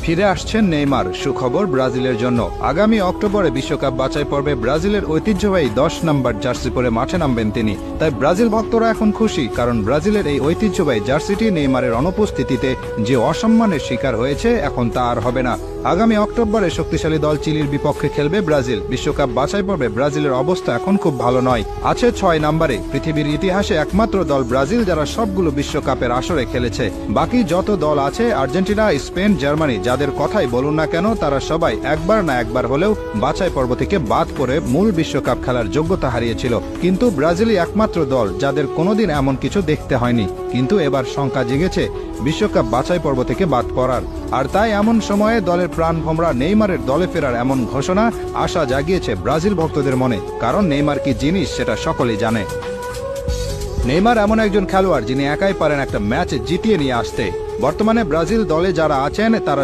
ফিরে আসছেন নেইমার, সুখবর ব্রাজিলের জন্য। আগামী অক্টোবরে বিশ্বকাপ বাছাই পর্বে ব্রাজিলের ঐতিহ্যবাহী 10 নম্বর জার্সি পরে মাঠে নামবেন তিনি। তাই ব্রাজিল ভক্তরা এখন খুশি, কারণ ব্রাজিলের এই ঐতিহ্যবাহী জার্সিটি নেইমারের অনুপস্থিতিতে যে অসম্মানের শিকার হয়েছে, এখন তা আর হবে না। আগামী অক্টোবরে শক্তিশালী দল চিলির বিপক্ষে খেলবে ব্রাজিল। বিশ্বকাপ বাছাই পর্বে ব্রাজিলের অবস্থা এখন খুব ভালো নয়, আছে 6 নম্বরে। পৃথিবীর ইতিহাসে একমাত্র দল ব্রাজিল যারা সবগুলো বিশ্বকাপের আসরে খেলেছে। বাকি যত দল আছে, আর্জেন্টিনা, স্পেন, জার্মানি, যাদের কথাই বলুন না কেন, তারা সবাই একবার না একবার হলেও বাছাই পর্ব থেকে বাদ পড়ে মূল বিশ্বকাপ খেলার যোগ্যতা হারিয়েছিল। কিন্তু ব্রাজিলই একমাত্র দল যাদের কোনোদিন এমন কিছু দেখতে হয়নি। কিন্তু এবার শঙ্কা জেগেছে বিশ্বকাপ বাছাই পর্ব থেকে বাদ পড়ার। আর তাই এমন সময়ে দলের প্রাণভোমরা নেইমারের দলে ফেরার এমন ঘোষণা আশা জাগিয়েছে ব্রাজিল ভক্তদের মনে, কারণ নেইমার কি জিনিস সেটা সকলেই জানে। নেইমার এমন একজন খেলোয়াড় যিনি একাই পারেন একটা ম্যাচ জিতিয়ে নিয়ে আসতে। বর্তমানে ব্রাজিল দলে যারা আছেন তারা